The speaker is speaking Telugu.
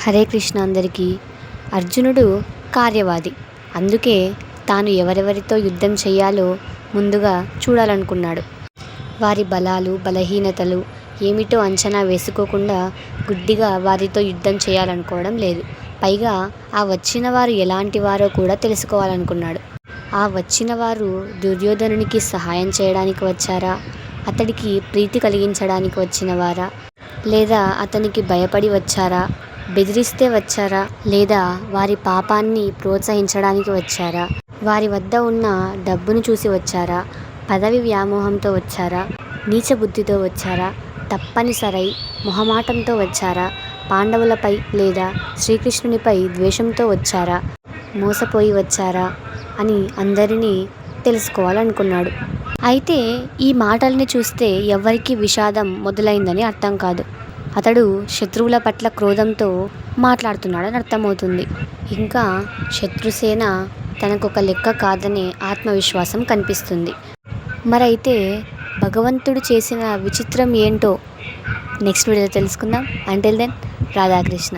హరే కృష్ణ అందరికీ. అర్జునుడు కార్యవాది. అందుకే తాను ఎవరెవరితో యుద్ధం చేయాలో ముందుగా చూడాలనుకున్నాడు. వారి బలాలు బలహీనతలు ఏమిటో అంచనా వేసుకోకుండా గుడ్డిగా వారితో యుద్ధం చేయాలనుకోవడం లేదు. పైగా ఆ వచ్చిన వారు ఎలాంటి వారో కూడా తెలుసుకోవాలనుకున్నాడు. ఆ వచ్చిన వారు దుర్యోధనునికి సహాయం చేయడానికి వచ్చారా, అతడికి ప్రీతి కలిగించడానికి వచ్చిన వారా, లేదా అతనికి భయపడి వచ్చారా, బెదిరిస్తే వచ్చారా, లేదా వారి పాపాన్ని ప్రోత్సహించడానికి వచ్చారా, వారి వద్ద ఉన్న డబ్బును చూసి వచ్చారా, పదవి వ్యామోహంతో వచ్చారా, నీచ బుద్ధితో వచ్చారా, తప్పనిసరై మొహమాటంతో వచ్చారా, పాండవులపై లేదా శ్రీకృష్ణునిపై ద్వేషంతో వచ్చారా, మోసపోయి వచ్చారా అని అందరినీ తెలుసుకోవాలనుకున్నాడు. అయితే ఈ మాటల్ని చూస్తే ఎవ్వరికీ విషాదం మొదలైందని అర్థం కాదు. అతడు శత్రువుల పట్ల క్రోధంతో మాట్లాడుతున్నాడని అర్థమవుతుంది. ఇంకా శత్రుసేన తనకొక లెక్క కాదనే ఆత్మవిశ్వాసం కనిపిస్తుంది. మరైతే భగవంతుడు చేసిన విచిత్రం ఏంటో నెక్స్ట్ వీడియోలో తెలుసుకుందాం. Until then, Radhakrishna.